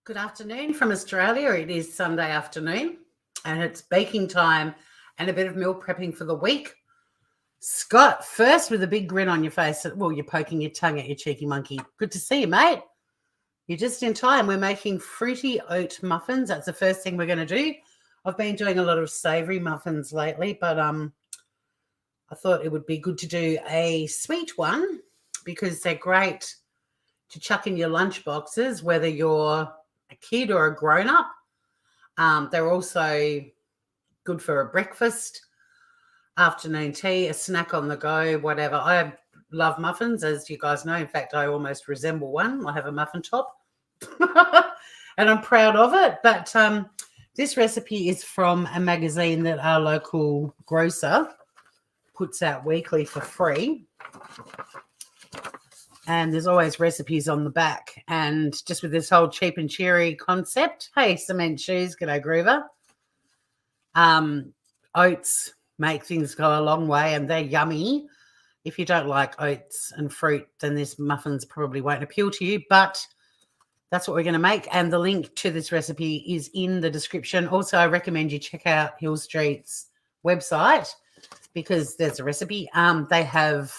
Good afternoon from Australia. It is Sunday afternoon and it's baking time and a bit of meal prepping for the week. Scott, first with a big grin on your face. Well, you're poking your tongue at your cheeky monkey. Good to see you, mate. You're just in time. We're making fruity oat muffins. That's the first thing we're going to do. I've been doing a lot of savoury muffins lately, but I thought it would be good to do a sweet one because they're great to chuck in your lunch boxes, whether you're a kid or a grown-up. They're also good for a breakfast, afternoon tea, a snack on the go, whatever. I love muffins, as you guys know. In fact, I almost resemble one. I have a muffin top and I'm proud of it. But this recipe is from a magazine that our local grocer puts out weekly for free. And there's always recipes on the back. And just with this whole cheap and cheery concept, hey, cement shoes, g'day Groover. Oats make things go a long way and they're yummy. If you don't like oats and fruit, then this muffins probably won't appeal to you, but that's what we're going to make. And the link to this recipe is in the description. Also, I recommend you check out Hill Street's website because there's a recipe. They have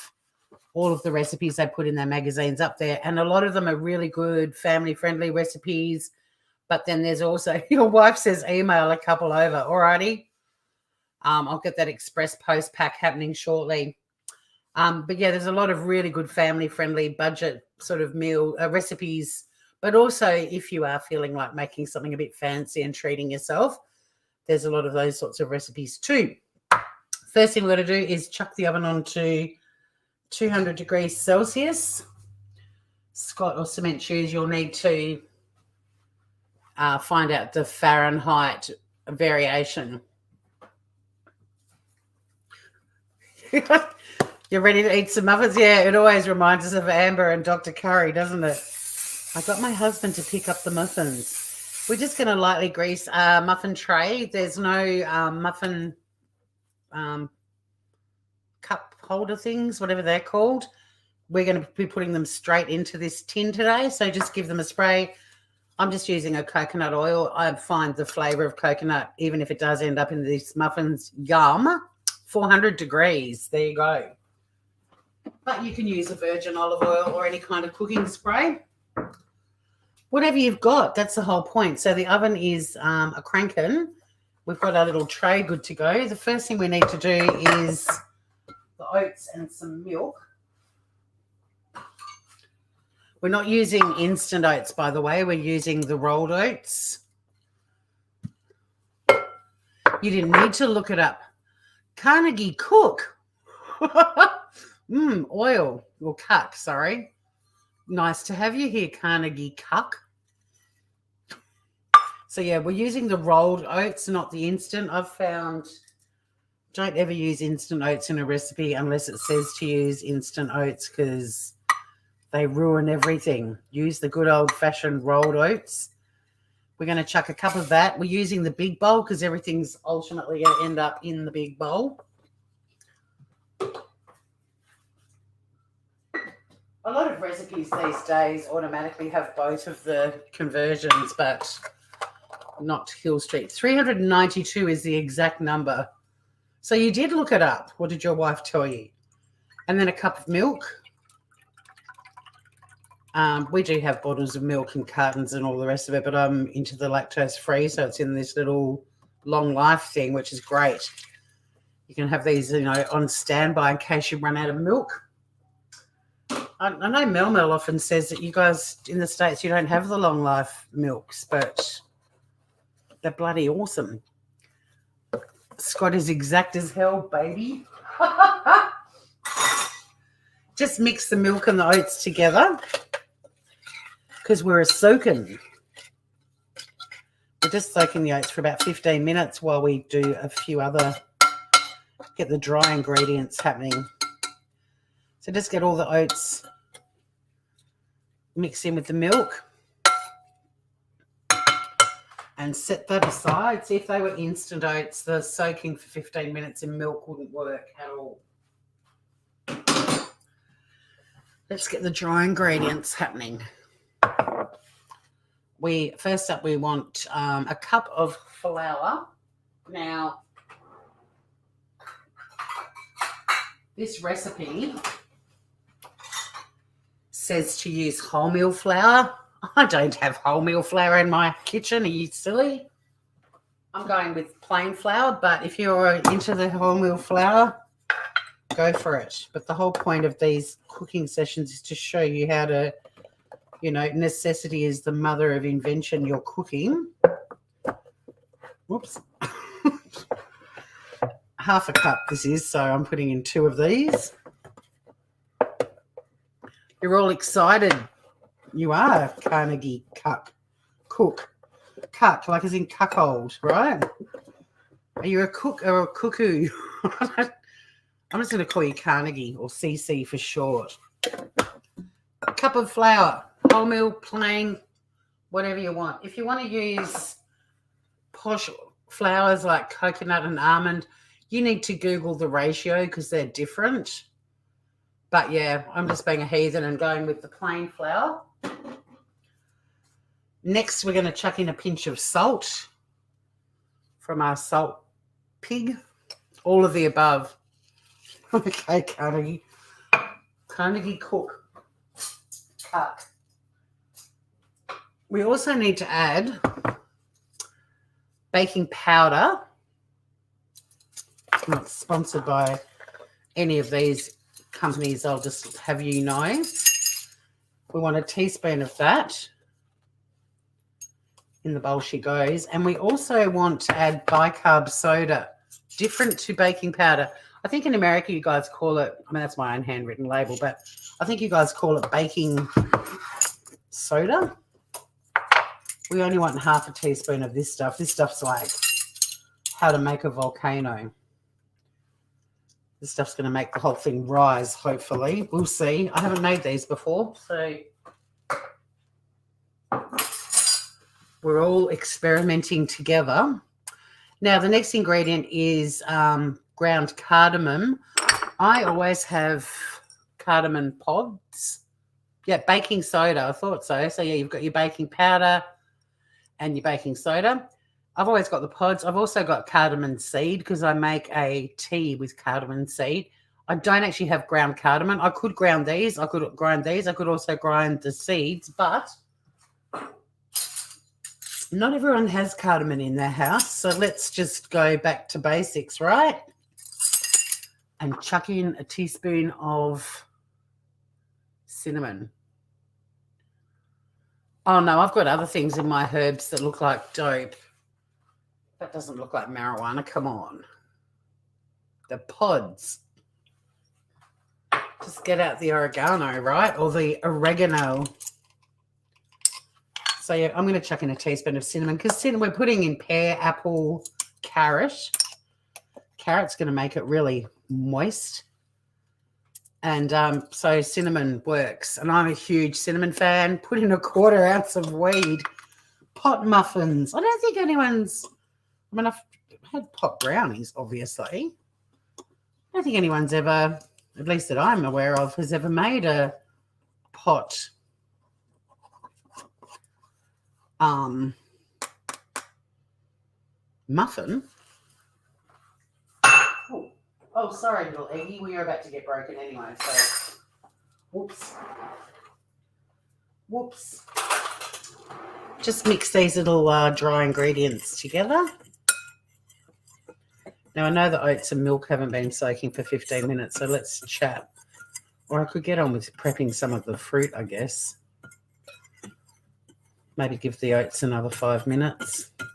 all of the recipes they put in their magazines up there, and a lot of them are really good family-friendly recipes. But then there's also, your wife says email a couple over. Alrighty. I'll get that express post pack happening shortly. But yeah, there's a lot of really good family-friendly budget sort of meal recipes. But also, if you are feeling like making something a bit fancy and treating yourself, there's a lot of those sorts of recipes too. First thing we're going to do is chuck the oven on to 200 degrees Celsius. Scott or cement shoes, you'll need to find out the Fahrenheit variation. You're ready to eat some muffins? Yeah, it always reminds us of Amber and Dr. Curry, doesn't it? I got my husband to pick up the muffins. We're just going to lightly grease our muffin tray. There's no muffin cup holder things, whatever they're called. We're going to be putting them straight into this tin today, so just give them a spray. I'm just using a coconut oil. I find the flavour of coconut, even if it does end up in these muffins, yum. 400 degrees, there you go. But you can use a virgin olive oil or any kind of cooking spray. Whatever you've got, that's the whole point. So the oven is a cranking. We've got our little tray good to go. The first thing we need to do is the oats and some milk. We're not using instant oats, by the way. We're using the rolled oats. You didn't need to look it up. Carnegie Cook. Oil or cuck, sorry. Nice to have you here, Carnegie Cuck. So, yeah, we're using the rolled oats, not the instant. I've found don't ever use instant oats in a recipe unless it says to use instant oats because they ruin everything. Use the good old-fashioned rolled oats. We're going to chuck a cup of that. We're using the big bowl because everything's ultimately going to end up in the big bowl. A lot of recipes these days automatically have both of the conversions, but not Hill Street. 392 is the exact number. So you did look it up. What did your wife tell you? And then a cup of milk. We do have bottles of milk and cartons and all the rest of it, but I'm into the lactose free, so it's in this little long life thing, which is great. You can have these, on standby in case you run out of milk. I know Mel often says that you guys in the States, you don't have the long life milks, but they're bloody awesome. Scott is exact as hell, baby. Just mix the milk and the oats together because we're soaking. We're just soaking the oats for about 15 minutes while we do a few other, get the dry ingredients happening. So just get all the oats mixed in with the milk and set that aside. See, if they were instant oats, the soaking for 15 minutes in milk wouldn't work at all. Let's get the dry ingredients happening. First up we want a cup of flour. Now, this recipe says to use wholemeal flour. I don't have wholemeal flour in my kitchen. Are you silly? I'm going with plain flour, but if you're into the wholemeal flour, go for it. But the whole point of these cooking sessions is to show you how to, you know, necessity is the mother of invention. You're cooking. Whoops. Half a cup this is, so I'm putting in 2 of these. You're all excited. You are Carnegie cook, like as in cuckold, right? Are you a cook or a cuckoo? I'm just going to call you Carnegie or CC for short. A cup of flour, wholemeal, plain, whatever you want. If you want to use posh flours like coconut and almond, you need to Google the ratio because they're different. But yeah, I'm just being a heathen and going with the plain flour. Next, we're going to chuck in a pinch of salt from our salt pig. All of the above. Okay, Carnegie. Carnegie cook. Cut. We also need to add baking powder. I'm not sponsored by any of these companies, I'll just have you know. We want a teaspoon of that. In the bowl she goes. And we also want to add bicarb soda, different to baking powder. I think in America you guys call it, I mean, that's my own handwritten label, but I think you guys call it baking soda. We only want half a teaspoon of this stuff. This stuff's like how to make a volcano. This stuff's going to make the whole thing rise, hopefully. We'll see. I haven't made these before, so we're all experimenting together. Now, the next ingredient is ground cardamom. I always have cardamom pods. Yeah, baking soda. I thought so. So, yeah, you've got your baking powder and your baking soda. I've always got the pods. I've also got cardamom seed because I make a tea with cardamom seed. I don't actually have ground cardamom. I could ground these. I could grind these. I could also grind the seeds, but not everyone has cardamom in their house. So let's just go back to basics, right? And chuck in a teaspoon of cinnamon. Oh, no, I've got other things in my herbs that look like dope. That doesn't look like marijuana. Come on. The pods. Just get out the oregano, right? Or the oregano. So, yeah, I'm going to chuck in a teaspoon of cinnamon because we're putting in pear, apple, carrot. Carrot's going to make it really moist. And so cinnamon works. And I'm a huge cinnamon fan. Put in a 1/4 ounce of weed. Pot muffins. I don't think anyone's... I mean, I've had pot brownies, obviously. I don't think anyone's ever, at least that I'm aware of, has ever made a pot muffin. Oh, sorry, little Eggie. We are about to get broken anyway, so whoops. Whoops. Just mix these little dry ingredients together. Now, I know the oats and milk haven't been soaking for 15 minutes, so let's chat. Or I could get on with prepping some of the fruit, I guess. Maybe give the oats another 5 minutes. I've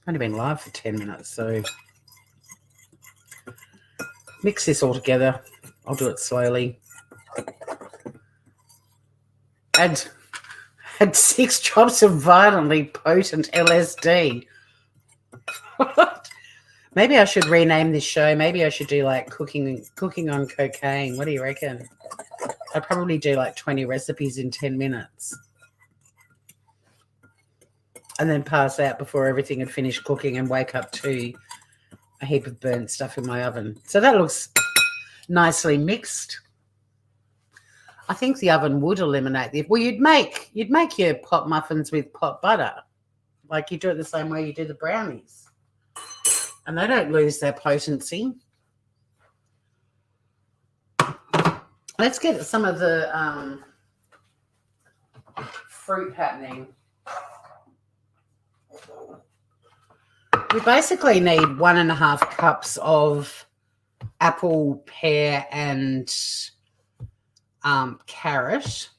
only been live for 10 minutes, so mix this all together. I'll do it slowly. Add 6 drops of violently potent LSD. Maybe I should rename this show. Maybe I should do like cooking on cocaine. What do you reckon? I'd probably do like 20 recipes in 10 minutes. And then pass out before everything had finished cooking and wake up to a heap of burnt stuff in my oven. So that looks nicely mixed. I think the oven would eliminate the. Well, you'd make your pot muffins with pot butter, like you do it the same way you do the brownies, and they don't lose their potency. Let's get some of the fruit happening. We basically need 1.5 cups of apple, pear, and carrot.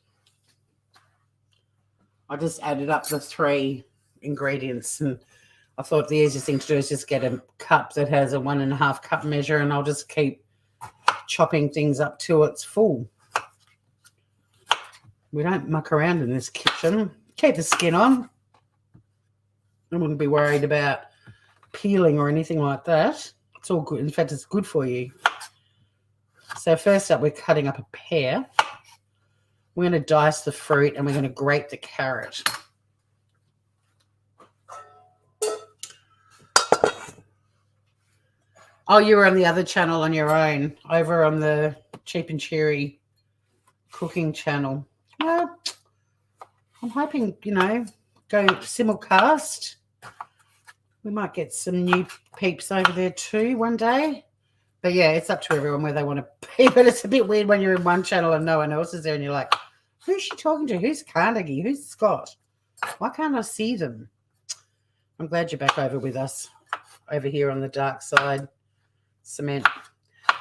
I just added up the 3 ingredients, and I thought the easiest thing to do is just get a cup that has a 1.5 cup measure, and I'll just keep chopping things up till it's full. We don't muck around in this kitchen. Keep the skin on. I wouldn't be worried about peeling or anything like that. It's all good. In fact, it's good for you. So first up, we're cutting up a pear. We're going to dice the fruit and we're going to grate the carrot. Oh, you were on the other channel on your own, over on the Cheap and Cheery cooking channel. Well, I'm hoping, go simulcast. We might get some new peeps over there too one day. But yeah, it's up to everyone where they want to be. But it's a bit weird when you're in one channel and no one else is there and you're like, who's she talking to? Who's Carnegie? Who's Scott? Why can't I see them? I'm glad you're back over with us over here on the dark side. Cement.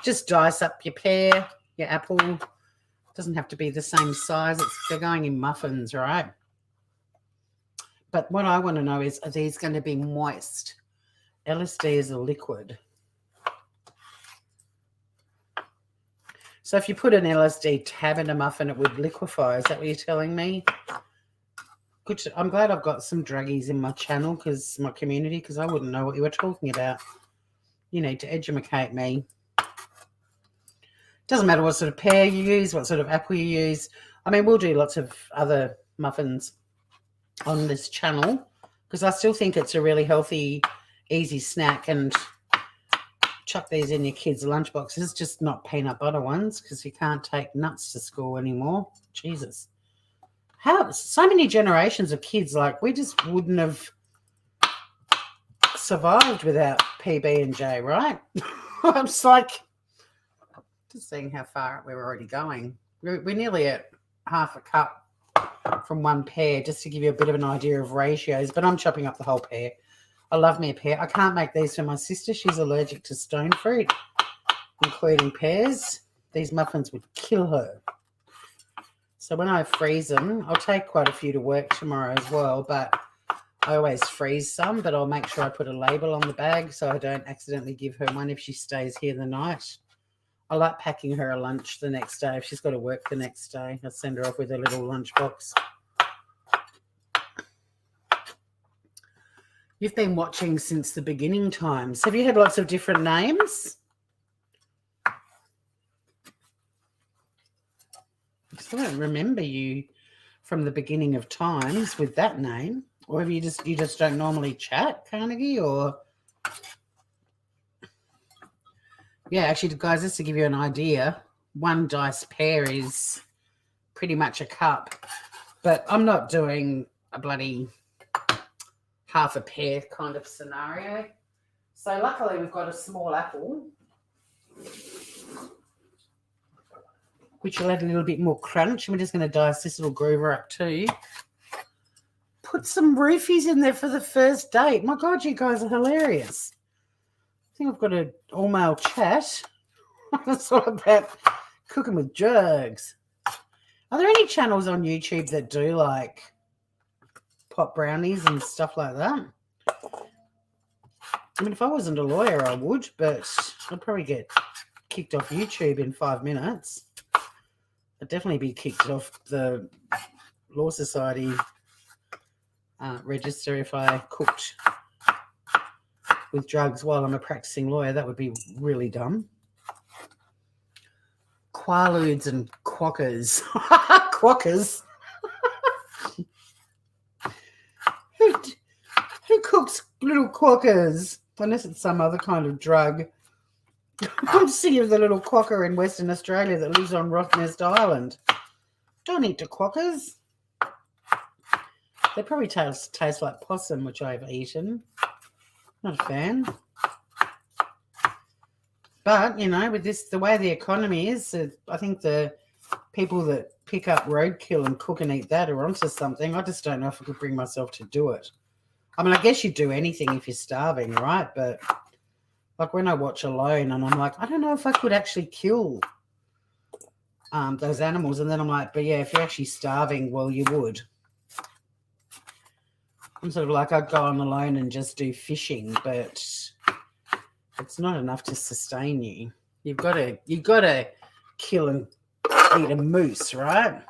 Just dice up your pear, your apple. Doesn't have to be the same size. They're going in muffins, right? But what I want to know is, are these going to be moist? LSD is a liquid. So if you put an LSD tab in a muffin, it would liquefy. Is that what you're telling me? Good. I'm glad I've got some druggies in my channel, my community, because I wouldn't know what you were talking about. You need to educate me. Doesn't matter what sort of pear you use, what sort of apple you use. I mean, we'll do lots of other muffins on this channel because I still think it's a really healthy, easy snack, and chuck these in your kids' lunchboxes, just not peanut butter ones because you can't take nuts to school anymore. Jesus. How so many generations of kids, like we just wouldn't have survived without PB&J, right? I'm just like, just seeing how far we're already going. We're nearly at 1/2 cup from one pear, just to give you a bit of an idea of ratios, but I'm chopping up the whole pear. I love me a pear. I can't make these for my sister. She's allergic to stone fruit, including pears. These muffins would kill her. So when I freeze them, I'll take quite a few to work tomorrow as well, but I always freeze some, but I'll make sure I put a label on the bag so I don't accidentally give her one if she stays here the night. I like packing her a lunch the next day. If she's got to work the next day, I'll send her off with a little lunchbox. You've been watching since the beginning times. Have you had lots of different names? I still don't remember you from the beginning of times with that name. Or have you just don't normally chat, Carnegie, or... Yeah, actually, guys, just to give you an idea, one diced pear is pretty much a cup. But I'm not doing a bloody 1/2 a pear kind of scenario. So luckily we've got a small apple, which will add a little bit more crunch. We're just going to dice this little groover up too. Put some roofies in there for the first date. My God, you guys are hilarious. I think I've got an all-male chat. That's all about cooking with drugs. Are there any channels on YouTube that do like pot brownies and stuff like that? I mean, if I wasn't a lawyer, I would, but I'd probably get kicked off YouTube in 5 minutes. I'd definitely be kicked off the Law Society register if I cooked with drugs while I'm a practicing lawyer. That would be really dumb. Quaaludes and quokkas. Quokkas? Who cooks little quokkas? Unless it's some other kind of drug. I'm thinking of the little quokka in Western Australia that lives on Rottnest Island. Don't eat the quokkas. They probably taste like possum, which I've eaten. Not a fan. But, you know, with this, the way the economy is, I think the people that pick up roadkill and cook and eat that are onto something. I just don't know if I could bring myself to do it. I mean, I guess you'd do anything if you're starving, right? But like when I watch Alone and I'm like, I don't know if I could actually kill those animals. And then I'm like, but yeah, if you're actually starving, well, you would. I'm sort of like, I'd go on Alone and just do fishing, but it's not enough to sustain you. You've got to kill and eat a moose, right?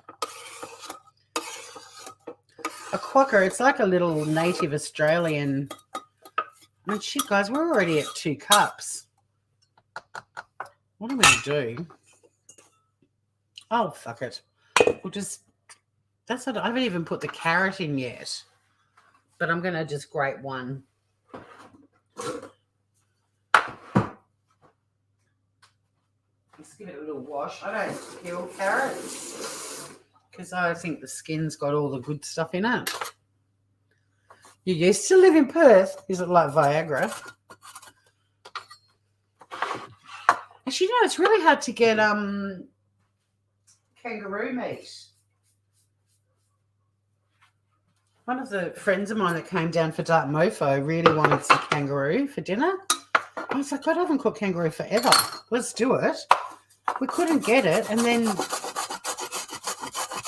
A quokka, it's like a little native Australian. I mean, shit, guys, we're already at 2 cups. What am I going to do? Oh, fuck it. We'll just, that's what, I haven't even put the carrot in yet. But I'm going to just grate one. Let's give it a little wash. I don't peel carrots because I think the skin's got all the good stuff in it. You used to live in Perth. Is it like Viagra? Actually, no, it's really hard to get kangaroo meat. One of the friends of mine that came down for Dark Mofo really wanted some kangaroo for dinner. I was like, God, I haven't cooked kangaroo forever. Let's do it. We couldn't get it. And then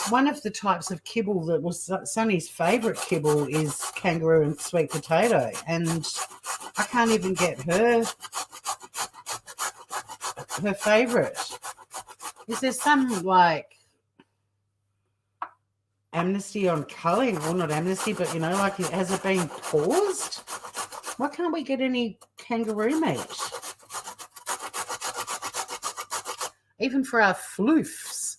one of the types of kibble that was Sonny's favourite kibble is kangaroo and sweet potato. And I can't even get her favourite. Is there some, like, amnesty on culling? Well, not amnesty, but, you know, like, has it been paused? Why can't we get any kangaroo meat? Even for our floofs.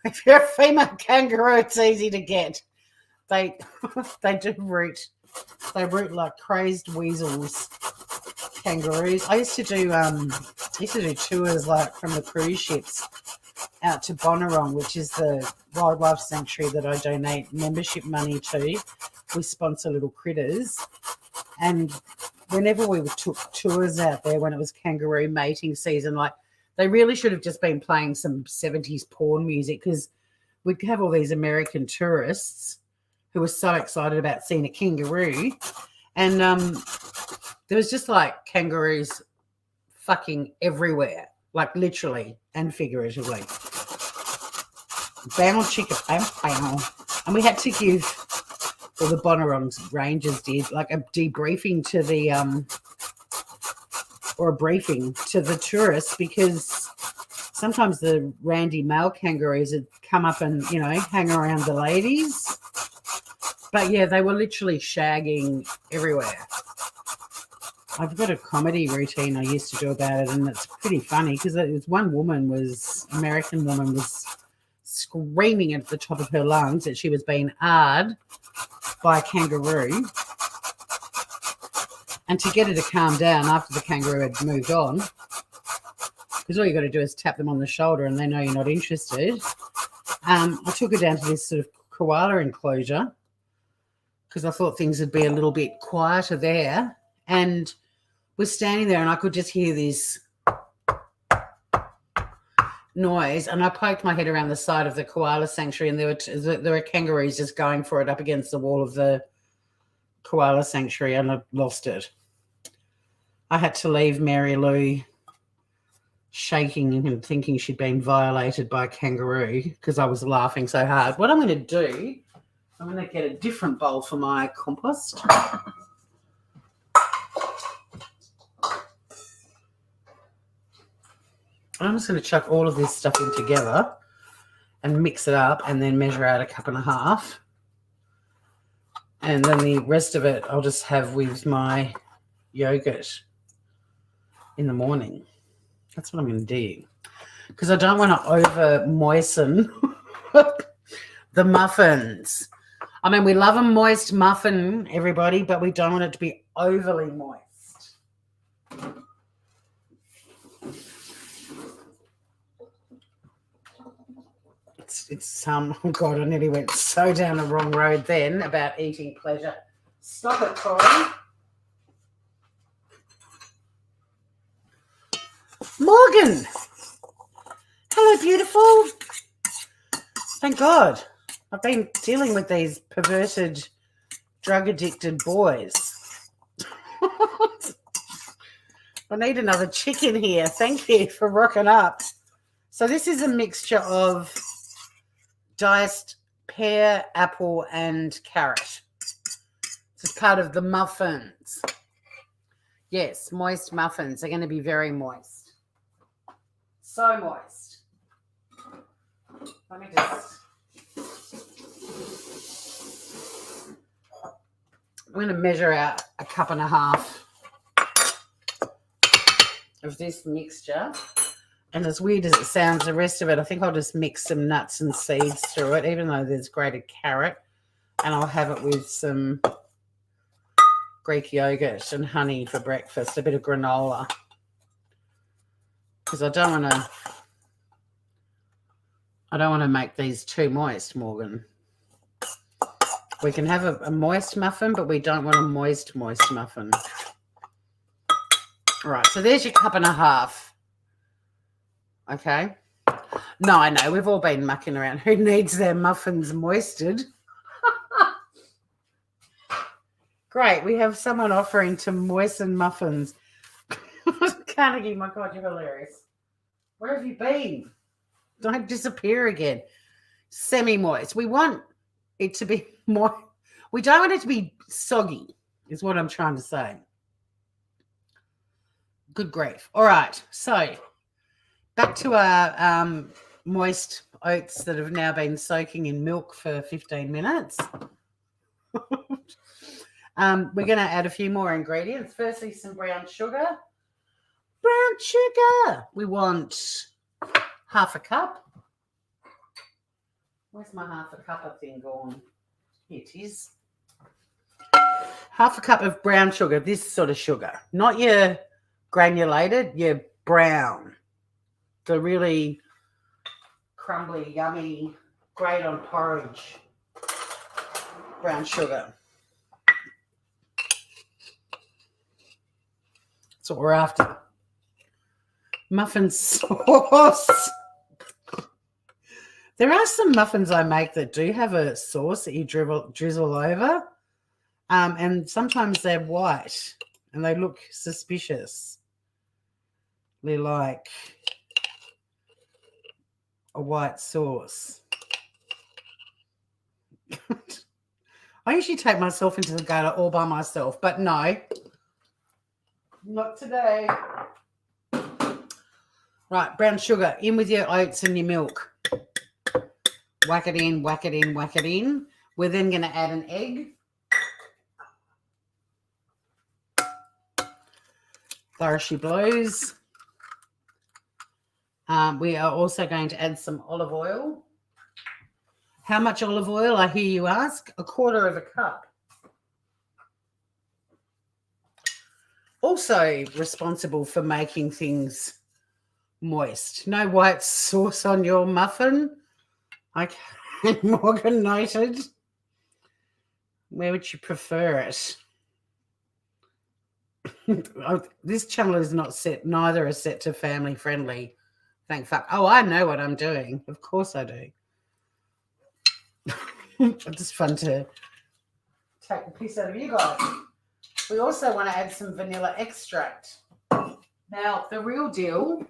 If you're a female kangaroo, it's easy to get. They root like crazed weasels. Kangaroos. I used to do tours like from the cruise ships out to Bonnarong, which is the wildlife sanctuary that I donate membership money to. We sponsor little critters, and whenever we took tours out there when it was kangaroo mating season, like, they really should have just been playing some 70s porn music, because we'd have all these American tourists who were so excited about seeing a kangaroo, and there was just like kangaroos fucking everywhere, like literally and figuratively. Bow chicka bow bow. And we had to give, or the Bonnarong Rangers did, like a debriefing to the or a briefing to the tourists, because sometimes the randy male kangaroos would come up and, you know, hang around the ladies. But yeah, they were literally shagging everywhere. I've got a comedy routine I used to do about it, and it's pretty funny because it was one woman American woman was screaming at the top of her lungs that she was being ahed by a kangaroo. And to get her to calm down after the kangaroo had moved on, because all you got to do is tap them on the shoulder and they know you're not interested, I took her down to this sort of koala enclosure because I thought things would be a little bit quieter there. And we're standing there and I could just hear this noise, and I poked my head around the side of the koala sanctuary, and there were kangaroos just going for it up against the wall of the koala sanctuary, and I lost it. I had to leave Mary Lou shaking and thinking she'd been violated by a kangaroo because I was laughing so hard. What I'm going to do, I'm going to get a different bowl for my compost. I'm just going to chuck all of this stuff in together and mix it up and then measure out 1.5 cups. And then the rest of it I'll just have with my yogurt in the morning. That's what I'm going to do, because I don't want to over moisten the muffins. I mean, we love a moist muffin, everybody, but we don't want it to be overly moist. it's oh God, I nearly went so down the wrong road then about eating pleasure. Stop it, Tori. Morgan. Hello, beautiful. Thank God. I've been dealing with these perverted, drug-addicted boys. I need another chicken here. Thank you for rocking up. So this is a mixture of diced pear, apple, and carrot. It's part of the muffins. Yes, moist muffins. They're going to be very moist. So moist. Let me just... I'm going to measure out 1.5 cups of this mixture. And as weird as it sounds, the rest of it, I think I'll just mix some nuts and seeds through it, even though there's grated carrot. And I'll have it with some Greek yogurt and honey for breakfast, a bit of granola. Because I don't want to make these too moist, Morgan. We can have a moist muffin, but we don't want a moist muffin. All right, so there's your 1.5 cups. Okay. No, I know. We've all been mucking around. Who needs their muffins moisted? Great. We have someone offering to moisten muffins. Carnegie, my God, you're hilarious. Where have you been? Don't disappear again. Semi-moist. We want it to be more. We don't want it to be soggy, is what I'm trying to say. Good grief. All right. So back to our moist oats that have now been soaking in milk for 15 minutes. We're going to add a few more ingredients. Firstly, some brown sugar. Brown sugar. We want 1/2 cup. Where's my 1/2 cup thing gone? Here it is. 1/2 cup of brown sugar, this sort of sugar. Not your granulated, your brown. The really crumbly, yummy, great on porridge brown sugar. That's what we're after. Muffin sauce. There are some muffins I make that do have a sauce that you drizzle over. And sometimes they're white and they look suspicious. They're like a white sauce. I usually take myself into the gutter all by myself, but no, not today. Right, brown sugar, in with your oats and your milk. Whack it in, whack it in, whack it in. We're then going to add an egg. There she blows. We are also going to add some olive oil. How much olive oil, I hear you ask? 1/4 cup. Also responsible for making things moist. No white sauce on your muffin. Okay, Morgan noted. Where would you prefer it? This channel is not set, neither is set to family friendly. Thank fuck. Oh, I know what I'm doing. Of course I do. It's just fun to take the piss out of you guys. We also want to add some vanilla extract. Now, the real deal,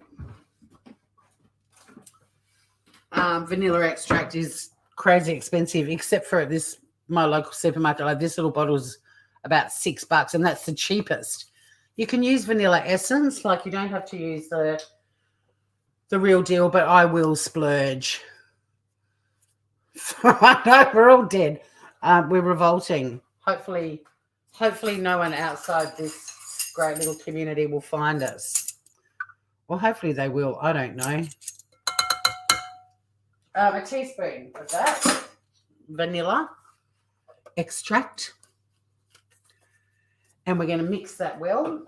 vanilla extract is crazy expensive, except for at my local supermarket. Like this little bottle is about $6, and that's the cheapest. You can use vanilla essence, like you don't have to use the real deal, but I will splurge. I know we're all dead. We're revolting. Hopefully no one outside this great little community will find us. Well, hopefully they will. I don't know. A teaspoon of that vanilla extract. And we're going to mix that well.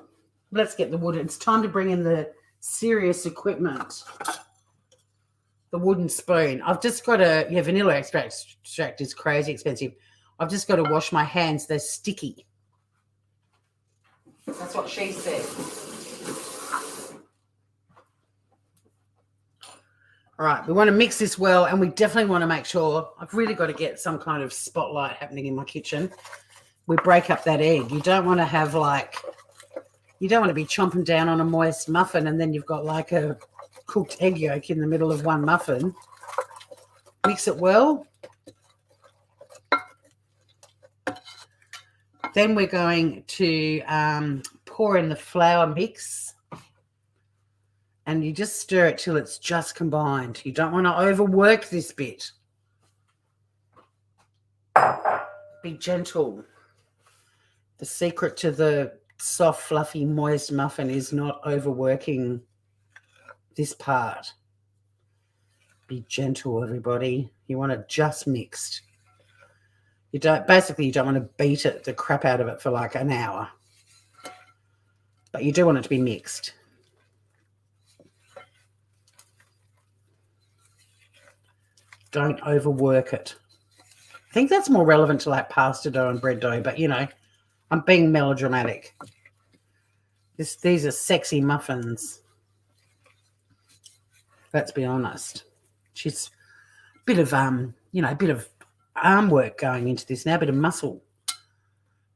Let's get the wood. It's time to bring in the serious equipment. the wooden spoon. I've just got to, vanilla extract is crazy expensive. I've just got to wash my hands. They're sticky. That's what she said. All right, we want to mix this well, and we definitely want to make sure, I've really got to get some kind of spotlight happening in my kitchen. We break up that egg. You don't want to have you don't want to be chomping down on a moist muffin and then you've got like a cooked egg yolk in the middle of one muffin. Mix it well. Then we're going to pour in the flour mix. And you just stir it till it's just combined. You don't want to overwork this bit. Be gentle. The secret to the soft, fluffy, moist muffin is not overworking this part. Be gentle, everybody. You want it just mixed. You don't want to beat it, the crap out of it, for like an hour. But you do want it to be mixed. Don't overwork it. I think that's more relevant to like pasta dough and bread dough, but I'm being melodramatic. These are sexy muffins. Let's be honest. She's a bit of arm work going into this now, a bit of muscle.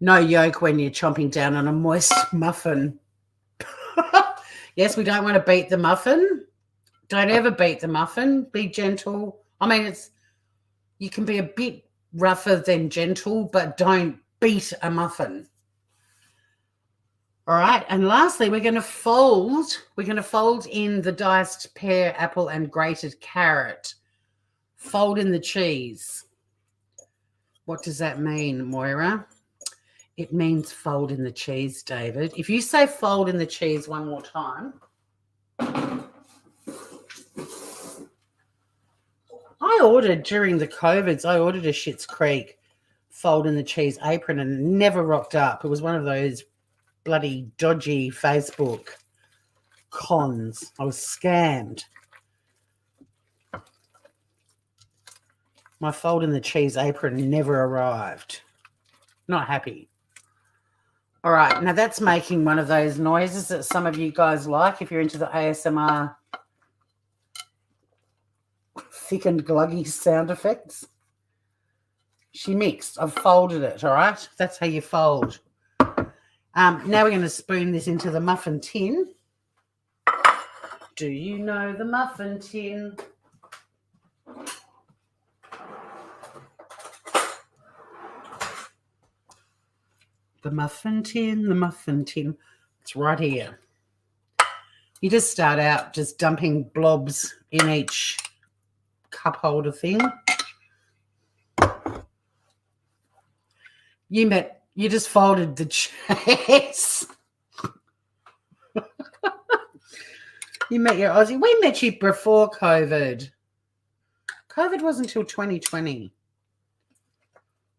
No yolk when you're chomping down on a moist muffin. Yes, we don't want to beat the muffin. Don't ever beat the muffin. Be gentle. I mean, you can be a bit rougher than gentle, but don't beat a muffin. All right, and lastly, we're going to fold in the diced pear, apple, and grated carrot. Fold in the cheese. What does that mean, Moira? It means fold in the cheese, David. If you say fold in the cheese one more time. I ordered during the COVIDs, I ordered a Schitt's Creek fold in the cheese apron and it never rocked up. It was one of those bloody dodgy Facebook cons. I was scammed. My fold in the cheese apron never arrived. Not happy. All right, now that's making one of those noises that some of you guys like if you're into the ASMR thick and gluggy sound effects. She mixed. I've folded it, all right? That's how you fold. Now we're going to spoon this into the muffin tin. Do you know the muffin tin? The muffin tin, the muffin tin. It's right here. You just start out just dumping blobs in each cup holder thing. You just folded the cheese. You met your Aussie. We met you before COVID. COVID wasn't until 2020.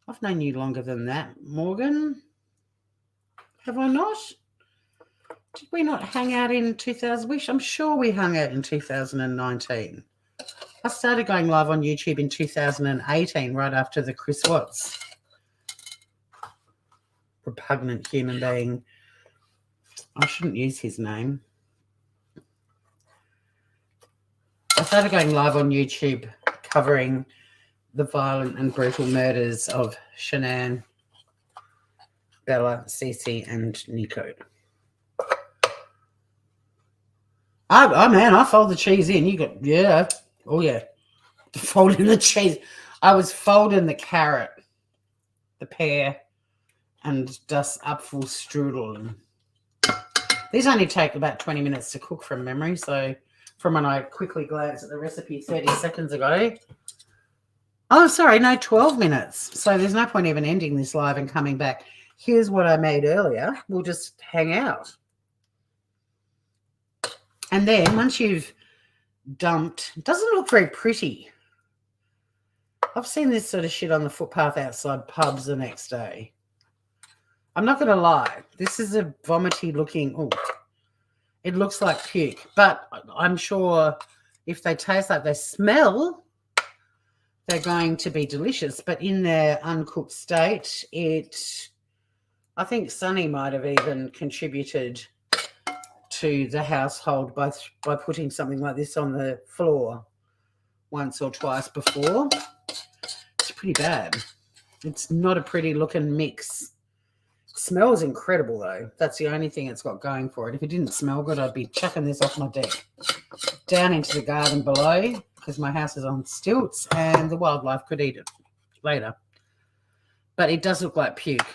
I've known you longer than that, Morgan. Have I not? Did we not hang out in 2000? I'm sure we hung out in 2019. I started going live on YouTube in 2018, right after the Chris Watts repugnant human being. I shouldn't use his name. I started going live on YouTube covering the violent and brutal murders of Shanann, Bella, Cece, and Nico. Oh man, I fold the cheese in. You got, yeah. Oh, yeah. Folding the cheese. I was folding the carrot, the pear, and dust apfel strudel. These only take about 20 minutes to cook from memory. So from when I quickly glanced at the recipe 30 seconds ago. Oh, sorry, no, 12 minutes. So there's no point even ending this live and coming back. Here's what I made earlier. We'll just hang out. And then once you've dumped, it doesn't look very pretty. I've seen this sort of shit on the footpath outside pubs the next day. I'm not going to lie. This is a vomity looking, oh, it looks like puke, but I'm sure if they taste like they smell, they're going to be delicious. But in their uncooked state, I think Sunny might have even contributed to the household by putting something like this on the floor once or twice before. It's pretty bad. It's not a pretty looking mix. It smells incredible though. That's the only thing it's got going for it. If it didn't smell good, I'd be chucking this off my deck down into the garden below, because my house is on stilts and the wildlife could eat it later. But it does look like puke.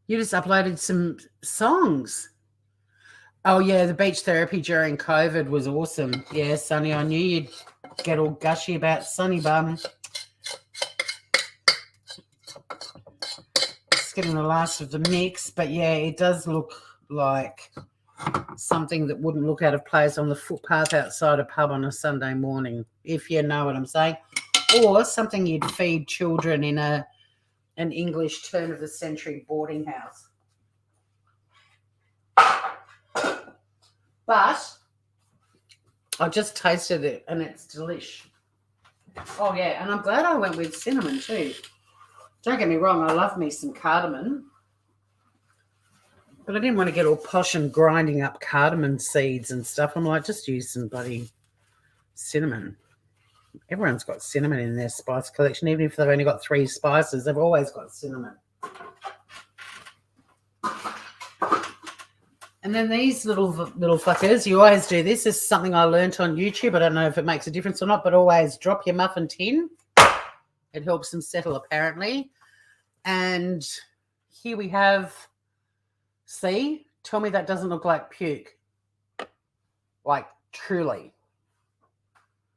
You just uploaded some songs. Oh, yeah, the beach therapy during COVID was awesome. Yeah, Sunny, I knew you'd get all gushy about Sunny Bum. Just getting the last of the mix. But, yeah, it does look like something that wouldn't look out of place on the footpath outside a pub on a Sunday morning, if you know what I'm saying. Or something you'd feed children in an English turn-of-the-century boarding house. But I just tasted it and it's delish. Oh, yeah, and I'm glad I went with cinnamon too. Don't get me wrong, I love me some cardamom. But I didn't want to get all posh and grinding up cardamom seeds and stuff. I'm like, just use some bloody cinnamon. Everyone's got cinnamon in their spice collection. Even if they've only got 3 spices, they've always got cinnamon. And then these little fuckers, you always do this. This is something I learnt on YouTube. I don't know if it makes a difference or not, but always drop your muffin tin. It helps them settle, apparently. And here we have, see, tell me that doesn't look like puke. Like, truly.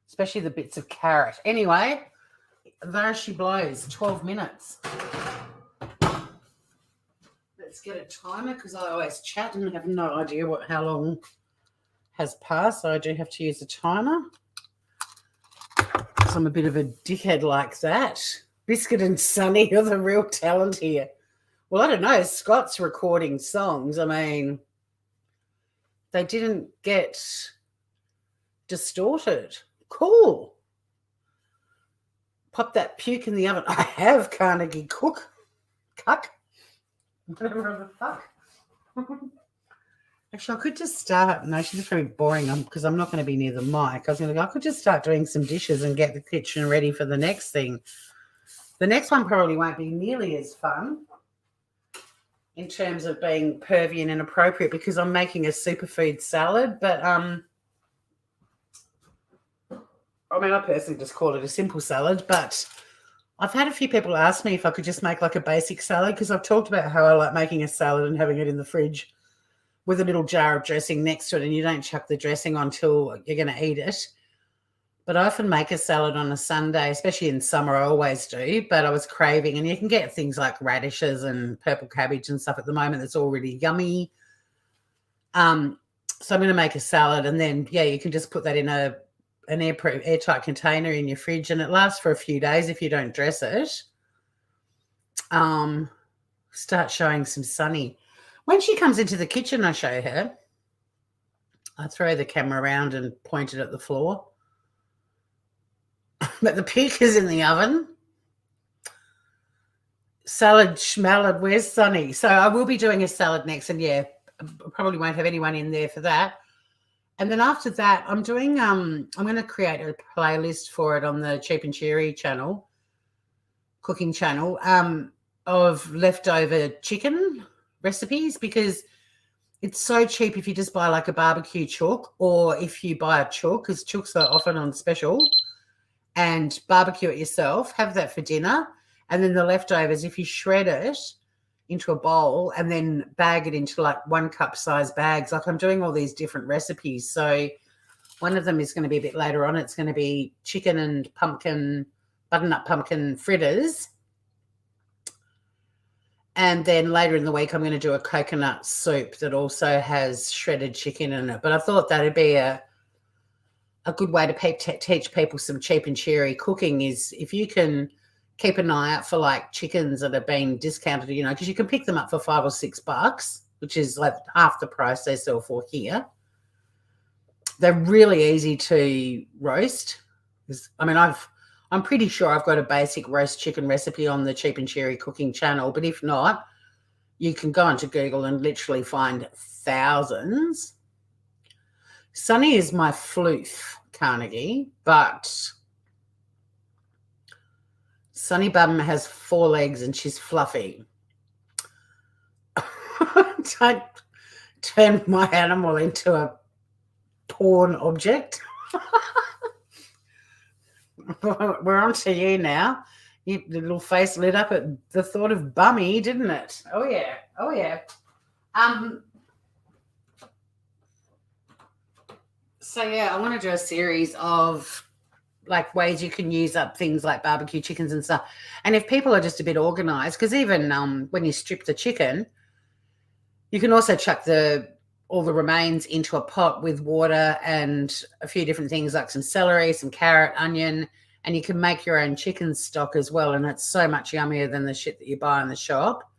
Especially the bits of carrot. Anyway, there she blows, 12 minutes. Let's get a timer because I always chat and have no idea how long has passed. So I do have to use a timer. So I'm a bit of a dickhead like that. Biscuit and Sunny are the real talent here. Well, I don't know. Scott's recording songs. I mean, they didn't get distorted. Cool. Pop that puke in the oven. I have Carnegie Cuck. Whatever the fuck. Actually, I could just start. No, she's very boring because I'm not going to be near the mic. I was going to go, I could just start doing some dishes and get the kitchen ready for the next thing. The next one probably won't be nearly as fun in terms of being pervy and inappropriate because I'm making a superfood salad. But, I mean, I personally just call it a simple salad, but I've had a few people ask me if I could just make like a basic salad because I've talked about how I like making a salad and having it in the fridge with a little jar of dressing next to it, and you don't chuck the dressing on till you're going to eat it. But I often make a salad on a Sunday, especially in summer. I always do, but I was craving, and you can get things like radishes and purple cabbage and stuff at the moment that's all really yummy. So I'm going to make a salad, and then, yeah, you can just put that in an airtight container in your fridge, and it lasts for a few days if you don't dress it. Start showing some Sunny. When she comes into the kitchen, I show her. I throw the camera around and point it at the floor. But the puke is in the oven. Salad schmalad, where's Sunny? So I will be doing a salad next, and yeah, I probably won't have anyone in there for that. And then after that, I'm going to create a playlist for it on the Cheap and Cheery channel, cooking channel, of leftover chicken recipes, because it's so cheap if you just buy like a barbecue chook, or if you buy a chook, because chooks are often on special, and barbecue it yourself, have that for dinner, and then the leftovers, if you shred it into a bowl and then bag it into like 1 cup size bags. Like I'm doing all these different recipes. So one of them is going to be a bit later on. It's going to be chicken and butternut pumpkin fritters. And then later in the week, I'm going to do a coconut soup that also has shredded chicken in it. But I thought that'd be a good way to teach people some cheap and cheery cooking, is if you can keep an eye out for like chickens that have been discounted, you know, because you can pick them up for $5 or $6. which is like half the price they sell for here. They're really easy to roast. I mean, I'm pretty sure I've got a basic roast chicken recipe on the Cheap and Cherry cooking channel, but if not, you can go onto Google and literally find thousands. Sunny is my floof Carnegie, but Sunny Bum has 4 legs and she's fluffy. Don't turn my animal into a porn object. We're on to you now. The little face lit up at the thought of Bummy, didn't it? Oh yeah. Oh yeah. So yeah, I want to do a series of like ways you can use up things like barbecue chickens and stuff. And if people are just a bit organized, because even when you strip the chicken, you can also chuck all the remains into a pot with water and a few different things like some celery, some carrot, onion, and you can make your own chicken stock as well. And it's so much yummier than the shit that you buy in the shop.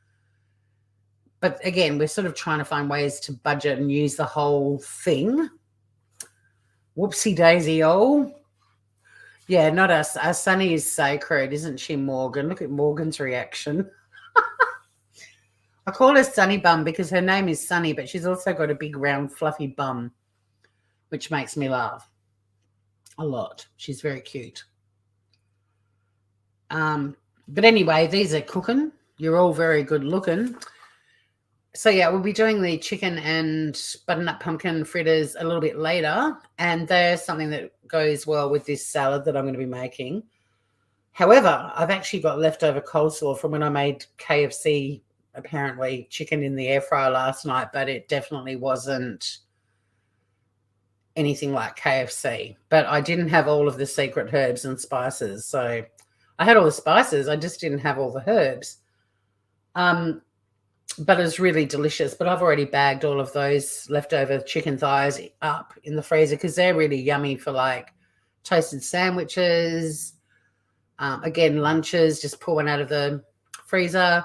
But again, we're sort of trying to find ways to budget and use the whole thing. Whoopsie daisy, oh. Yeah, not us. Our Sunny is sacred, isn't she, Morgan? Look at Morgan's reaction. I call her Sunny Bum because her name is Sunny, but she's also got a big, round, fluffy bum, which makes me laugh a lot. She's very cute. But anyway, these are cooking. You're all very good looking. So, yeah, we'll be doing the chicken and butternut pumpkin fritters a little bit later, and they're something that goes well with this salad that I'm going to be making. However, I've actually got leftover coleslaw from when I made KFC, apparently, chicken in the air fryer last night, but it definitely wasn't anything like KFC. But I didn't have all of the secret herbs and spices. So I had all the spices. I just didn't have all the herbs. But it's really delicious. But I've already bagged all of those leftover chicken thighs up in the freezer because they're really yummy for like toasted sandwiches. Again, lunches, just pull one out of the freezer,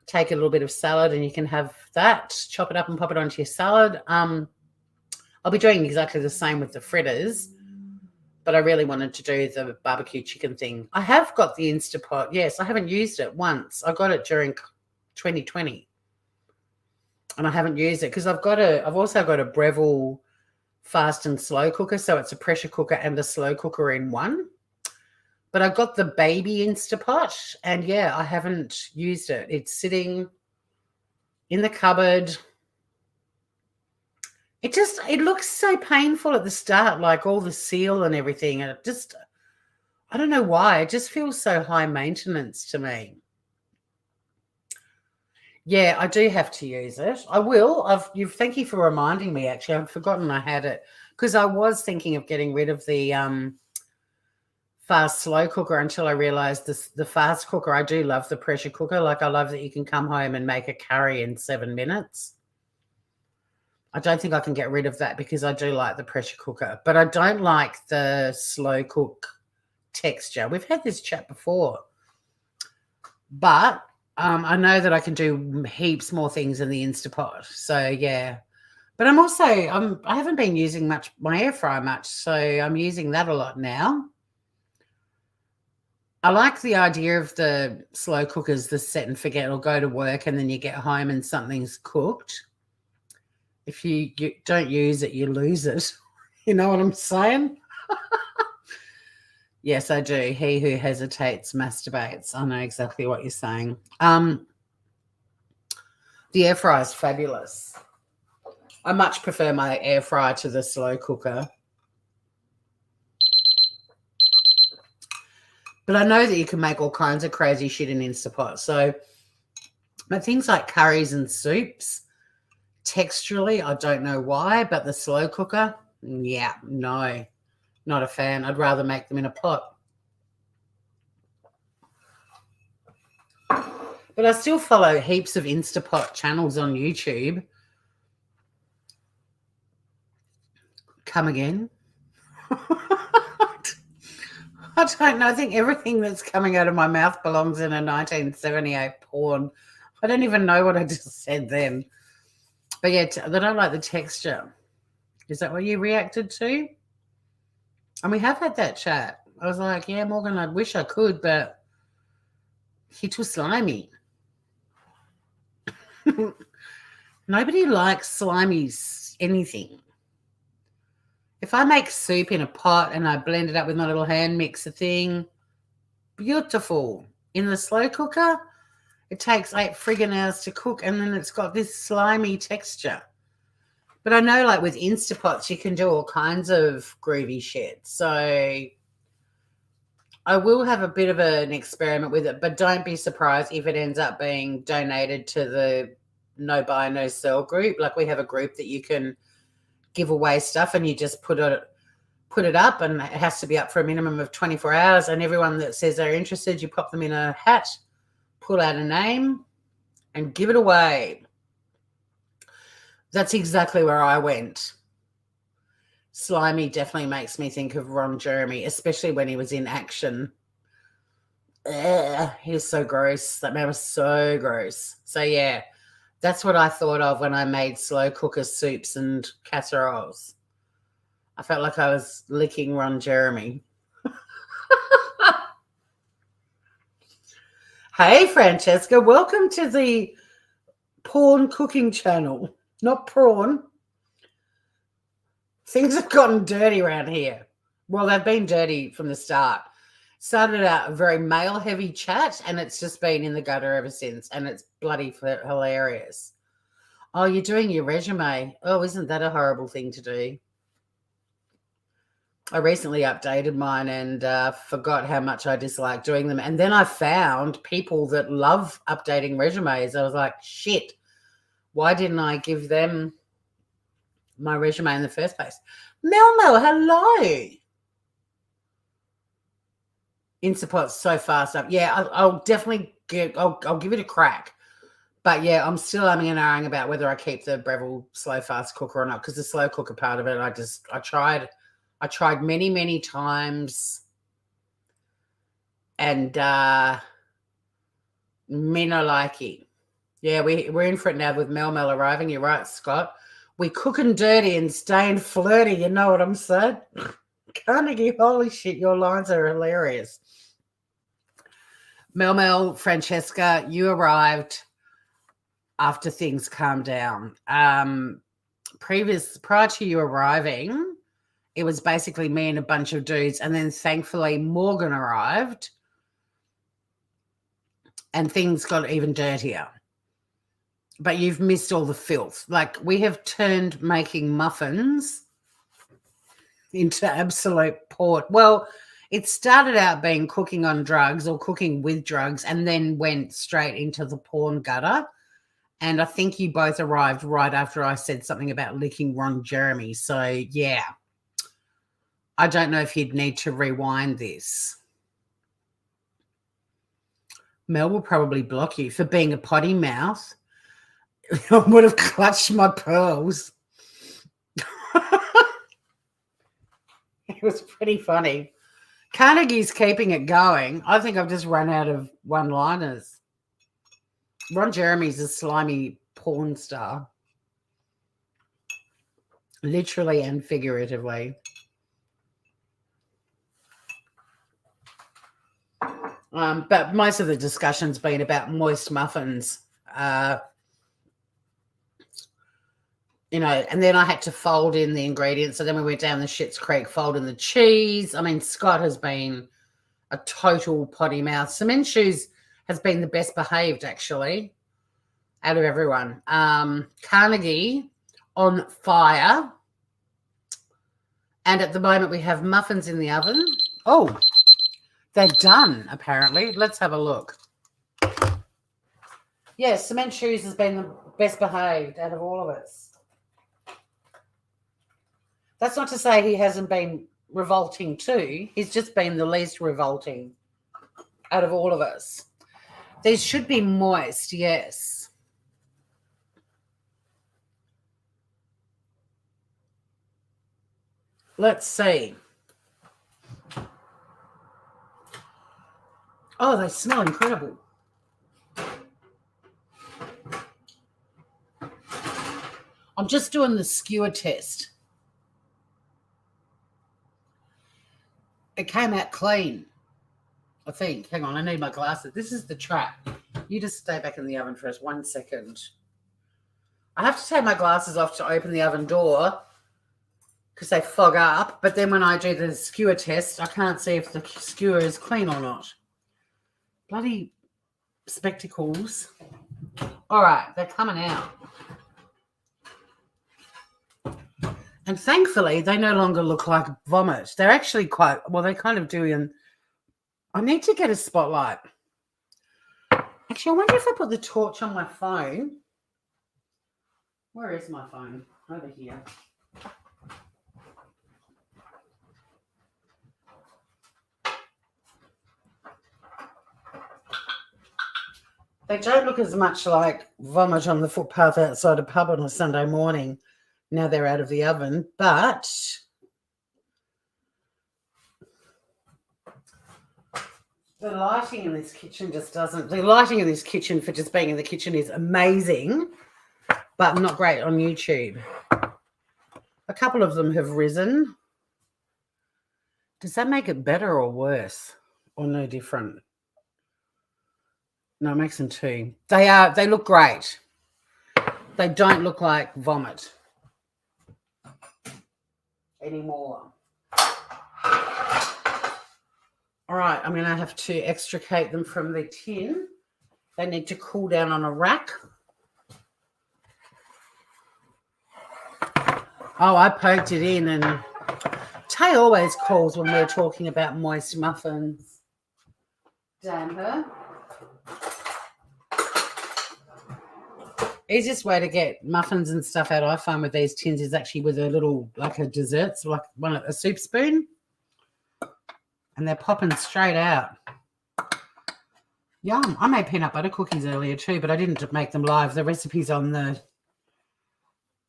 take a little bit of salad and you can have that, chop it up and pop it onto your salad. I'll be doing exactly the same with the fritters, but I really wanted to do the barbecue chicken thing. I have got the Instapot. Yes, I haven't used it once. I got it during 2020 and I haven't used it because I've also got a Breville fast and slow cooker. So it's a pressure cooker and a slow cooker in one. But I've got the baby Instapot and yeah, I haven't used it. It's sitting in the cupboard. It looks so painful at the start, like all the seal and everything. And I don't know why. It just feels so high maintenance to me. Yeah, I do have to use it. I will. Thank you for reminding me, actually. I've forgotten I had it because I was thinking of getting rid of the fast slow cooker until I realized the fast cooker. I do love the pressure cooker. Like I love that you can come home and make a curry in 7 minutes. I don't think I can get rid of that because I do like the pressure cooker, but I don't like the slow cook texture. We've had this chat before, but I know that I can do heaps more things in the Instapot. So yeah, but I haven't been using my air fryer much, so I'm using that a lot now. I like the idea of the slow cookers, the set and forget, or go to work and then you get home and something's cooked. If you don't use it, you lose it. You know what I'm saying? Yes, I do. He who hesitates masturbates. I know exactly what you're saying. The air fryer is fabulous. I much prefer my air fryer to the slow cooker. But I know that you can make all kinds of crazy shit in Instapot. So, but things like curries and soups, texturally, I don't know why, but the slow cooker, yeah, no, not a fan. I'd rather make them in a pot. But I still follow heaps of Instapot channels on YouTube. Come again? I don't know. I think everything that's coming out of my mouth belongs in a 1978 porn. I don't even know what I just said then. But yeah, they don't like the texture. Is that what you reacted to? And we have had that chat. I was like, yeah, Morgan, I wish I could, but you're too slimy. Nobody likes slimy anything. If I make soup in a pot and I blend it up with my little hand mixer thing, beautiful. In the slow cooker, it takes 8 friggin' hours to cook, and then it's got this slimy texture. But I know, like with Instapots, you can do all kinds of groovy shit. So I will have a bit of an experiment with it, but don't be surprised if it ends up being donated to the no buy, no sell group. Like we have a group that you can give away stuff and you just put it up, and it has to be up for a minimum of 24 hours. And everyone that says they're interested, you pop them in a hat, pull out a name, and give it away. That's exactly where I went. Slimy definitely makes me think of Ron Jeremy, especially when he was in action. He was so gross. That man was so gross. So yeah, that's what I thought of when I made slow cooker soups and casseroles. I felt like I was licking Ron Jeremy. Hey, Francesca, welcome to the porn cooking channel. Not prawn. Things have gotten dirty around here. Well, they've been dirty from the start. Started out a very male-heavy chat, and it's just been in the gutter ever since, and it's bloody hilarious. Oh, you're doing your resume. Oh, isn't that a horrible thing to do? I recently updated mine and forgot how much I dislike doing them. And then I found people that love updating resumes. I was like, shit, why didn't I give them my resume in the first place? Mel, hello. Instapot's so fast up. Yeah, I'll definitely I'll give it a crack. But yeah, I'm still umming and ahhing about whether I keep the Breville slow fast cooker or not, because the slow cooker part of it, I tried many times, and me no likey. Yeah, we're in for it now with Mel arriving. You're right, Scott. We cooking dirty and staying flirty. You know what I'm saying? Carnegie, holy shit, your lines are hilarious. Mel, Francesca, you arrived after things calmed down. Prior to you arriving, it was basically me and a bunch of dudes, and then thankfully Morgan arrived and things got even dirtier. But you've missed all the filth. Like, we have turned making muffins into absolute port. Well, it started out being cooking on drugs or cooking with drugs, and then went straight into the porn gutter. And I think you both arrived right after I said something about licking Ron Jeremy. So, yeah. I don't know if you'd need to rewind this. Mel will probably block you for being a potty mouth. I would have clutched my pearls. It was pretty funny. Carnegie's keeping it going. I think I've just run out of one-liners. Ron Jeremy's a slimy porn star. Literally and figuratively. But most of the discussion's been about moist muffins. And then I had to fold in the ingredients. So then we went down the Schitt's Creek, fold in the cheese. I mean, Scott has been a total potty mouth. Cement Shoes has been the best behaved, actually, out of everyone. Carnegie on fire. And at the moment we have muffins in the oven. Oh, they're done, apparently. Let's have a look. Yes, Cement Shoes has been the best behaved out of all of us. That's not to say he hasn't been revolting too. He's just been the least revolting out of all of us. These should be moist, yes. Let's see. Oh, they smell incredible. I'm just doing the skewer test. It came out clean, I think. Hang on, I need my glasses. This is the trap. You just stay back in the oven for us 1 second. I have to take my glasses off to open the oven door because they fog up. But then when I do the skewer test, I can't see if the skewer is clean or not. Bloody spectacles. All right, they're coming out. And thankfully, they no longer look like vomit. They're actually quite, well, they kind of do. And I need to get a spotlight. Actually, I wonder if I put the torch on my phone. Where is my phone? Over here. They don't look as much like vomit on the footpath outside a pub on a Sunday morning. Now they're out of the oven, but the lighting in this kitchen just doesn't. The lighting in this kitchen for just being in the kitchen is amazing, but not great on YouTube. A couple of them have risen. Does that make it better or worse or no different? No, it makes them two. They look great. They don't look like vomit anymore. All right, I'm going to have to extricate them from the tin. They need to cool down on a rack. Oh, I poked it in, and Tay always calls when we're talking about moist muffins. Damn her. Easiest way to get muffins and stuff out I find with these tins is actually with a little, like a dessert, so like a soup spoon. And they're popping straight out. Yum. I made peanut butter cookies earlier too, but I didn't make them live. The recipe's on the...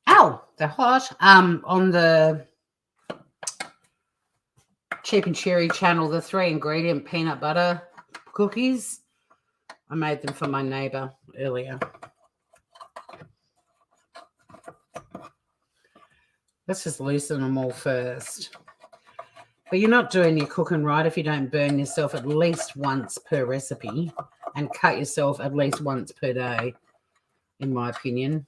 Ow! They're hot. On the Cheap and Cherry channel, the 3-ingredient peanut butter cookies. I made them for my neighbour earlier. Let's just loosen them all first. But you're not doing your cooking right if you don't burn yourself at least once per recipe and cut yourself at least once per day, in my opinion.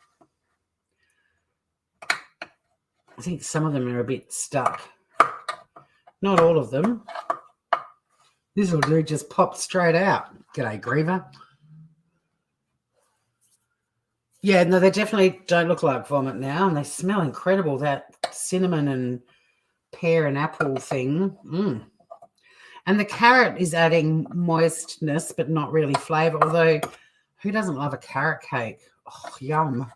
I think some of them are a bit stuck. Not all of them. This will do, just pop straight out. G'day, Griever. Yeah, no, they definitely don't look like vomit now, and they smell incredible, that cinnamon and pear and apple thing. And the carrot is adding moistness, but not really flavour, although who doesn't love a carrot cake? Oh, yum.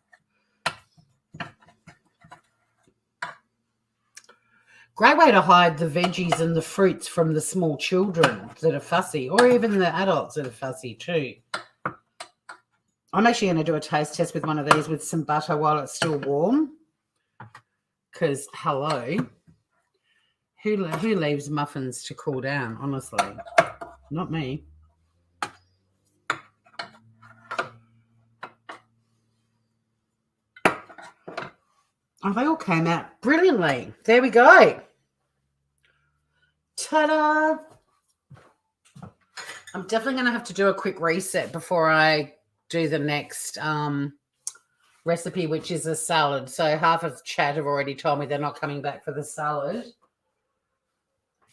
Great way to hide the veggies and the fruits from the small children that are fussy, or even the adults that are fussy too. I'm actually going to do a taste test with one of these with some butter while it's still warm. Because, hello, who leaves muffins to cool down, honestly? Not me. Oh, they all came out brilliantly. There we go. Ta-da! I'm definitely going to have to do a quick reset before I do the next recipe, which is a salad. So half of the chat have already told me they're not coming back for the salad.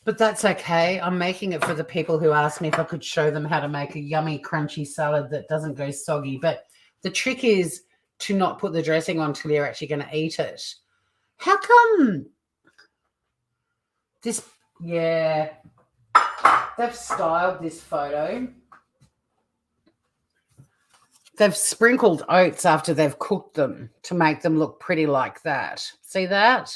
But that's okay. I'm making it for the people who asked me if I could show them how to make a yummy, crunchy salad that doesn't go soggy. But the trick is to not put the dressing on till you're actually going to eat it. How come this... Yeah. They've styled this photo. They've sprinkled oats after they've cooked them to make them look pretty like that. See that?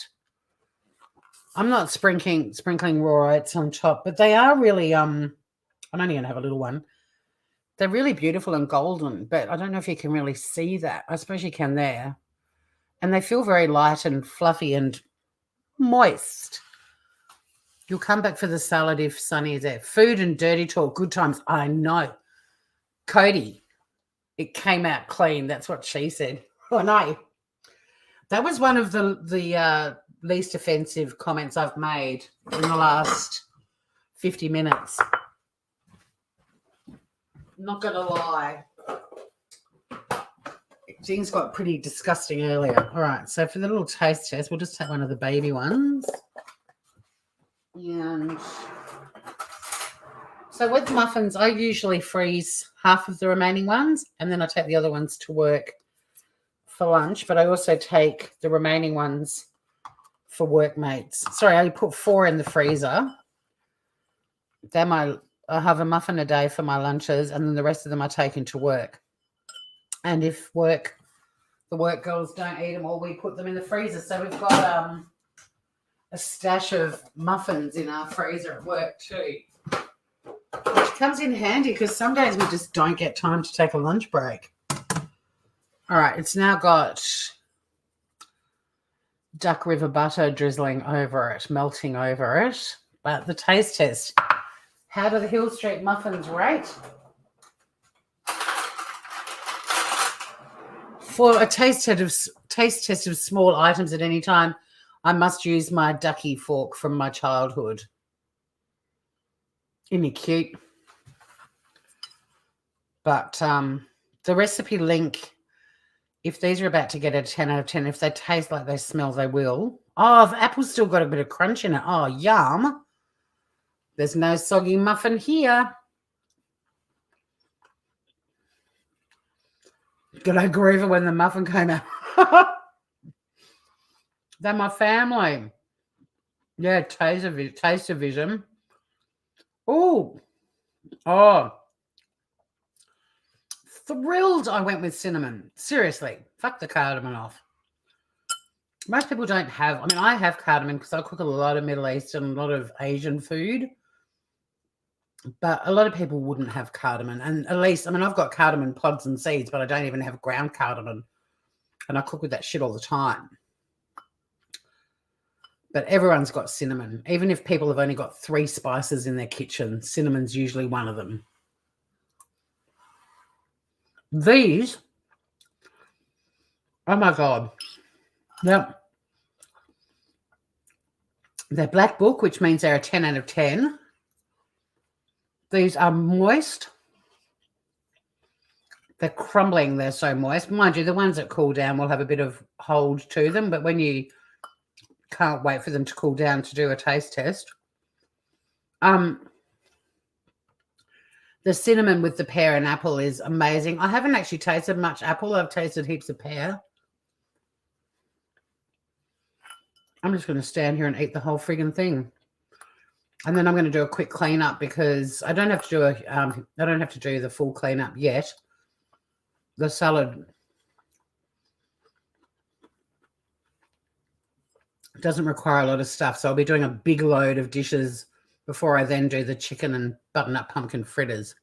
I'm not sprinkling raw oats on top, but they are really, I'm only going to have a little one. They're really beautiful and golden, but I don't know if you can really see that. I suppose you can there. And they feel very light and fluffy and moist. You'll come back for the salad if Sunny is there. Food and dirty talk, good times. I know. Cody, it came out clean. That's what she said. Oh, no. That was one of the least offensive comments I've made in the last 50 minutes. Not going to lie. Things got pretty disgusting earlier. All right, so for the little taste test, we'll just take one of the baby ones. And so with muffins, I usually freeze half of the remaining ones, and then I take the other ones to work for lunch, but I also take the remaining ones for workmates. Sorry, I put 4 in the freezer. Then I have a muffin a day for my lunches, and then the rest of them I take into work. And if the work girls don't eat them all, we put them in the freezer. So we've got a stash of muffins in our freezer at work too, which comes in handy because some days we just don't get time to take a lunch break. All right, it's now got Duck River butter drizzling over it, melting over it. But the taste test, how do the Hill Street muffins rate? For a taste test of small items at any time, I must use my ducky fork from my childhood. Isn't he cute? But the recipe link, if these are about to get a 10 out of 10, if they taste like they smell, they will. Oh, the apple's still got a bit of crunch in it. Oh, yum. There's no soggy muffin here. Did I groove it when the muffin came out? They're my family. Yeah, taste of vision. Oh, thrilled I went with cinnamon. Seriously, fuck the cardamom off. Most people don't have, I mean, I have cardamom because I cook a lot of Middle Eastern, a lot of Asian food. But a lot of people wouldn't have cardamom. And at least, I mean, I've got cardamom pods and seeds, but I don't even have ground cardamom. And I cook with that shit all the time. But everyone's got cinnamon. Even if people have only got 3 spices in their kitchen, cinnamon's usually one of them. These, oh my God. Yep. They're black book, which means they're a 10 out of 10. These are moist. They're crumbling. They're so moist. Mind you, the ones that cool down will have a bit of hold to them, but when you can't wait for them to cool down to do a taste test. The cinnamon with the pear and apple is amazing. I haven't actually tasted much apple. I've tasted heaps of pear. I'm just going to stand here and eat the whole friggin' thing. And then I'm going to do a quick cleanup because I don't have to do I don't have to do the full cleanup yet. The salad doesn't require a lot of stuff, so I'll be doing a big load of dishes before I then do the chicken and butternut pumpkin fritters.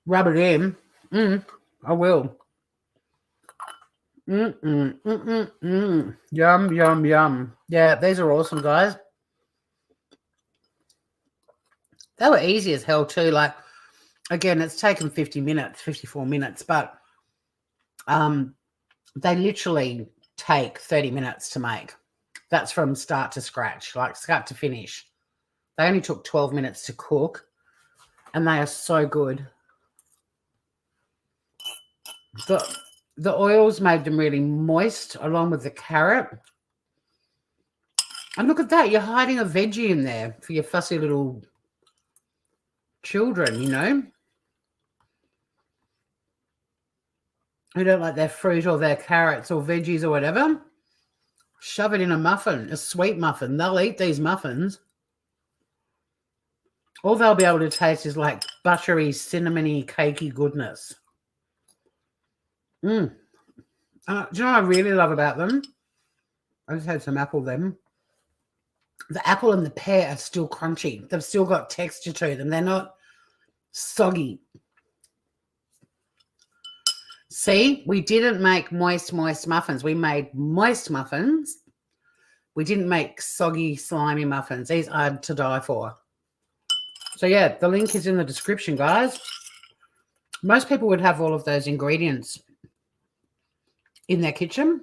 Rub it in. I will. Yum, yum, yum. Yeah, these are awesome, guys. They were easy as hell too. Like, again, it's taken 50 minutes, 54 minutes, but they literally take 30 minutes to make. That's from start to scratch, like start to finish. They only took 12 minutes to cook, and they are so good. The oils made them really moist along with the carrot. And look at that. You're hiding a veggie in there for your fussy little children, you know, who don't like their fruit or their carrots or veggies or whatever. Shove it in a muffin, a sweet muffin. They'll eat these muffins. All they'll be able to taste is like buttery, cinnamony, cakey goodness. Do you know what I really love about them? I just had some apple then. The apple and the pear are still crunchy. They've still got texture to them. They're not soggy. See, we didn't make moist muffins. We made moist muffins. We didn't make soggy, slimy muffins. These are to die for. So, yeah, the link is in the description, guys. Most people would have all of those ingredients in their kitchen.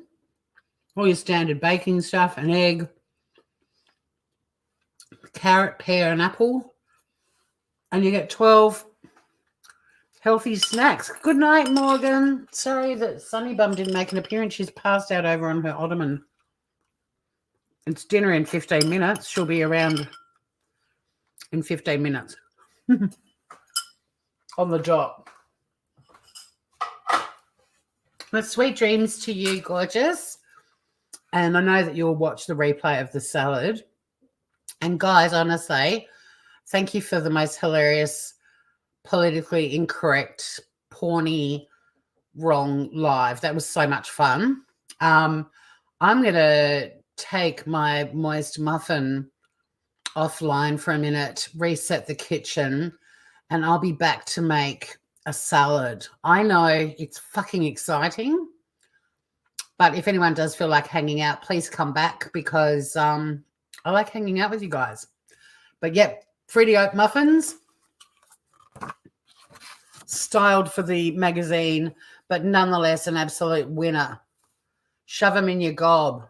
all your standard baking stuff, an egg, carrot, pear, and apple. And you get 12 healthy snacks. Good night, Morgan. Sorry that Sunny Bum didn't make an appearance. She's passed out over on her ottoman. It's dinner in 15 minutes. She'll be around in 15 minutes. On the dot. But sweet dreams to you, gorgeous. And I know that you'll watch the replay of the salad. And guys, honestly, thank you for the most hilarious, politically incorrect, porny, wrong live. That was so much fun. I'm going to take my moist muffin offline for a minute, reset the kitchen, and I'll be back to make a salad. I know it's fucking exciting, but if anyone does feel like hanging out, please come back because I like hanging out with you guys. But yep, Fruity Oat Muffins, styled for the magazine, but nonetheless an absolute winner. Shove them in your gob.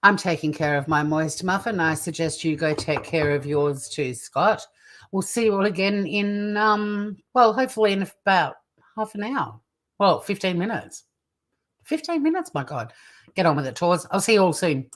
I'm taking care of my moist muffin. I suggest you go take care of yours too, Scott. We'll see you all again in, well, hopefully in about half an hour. Well, 15 minutes. 15 minutes, my God. Get on with it, Tours. I'll see you all soon.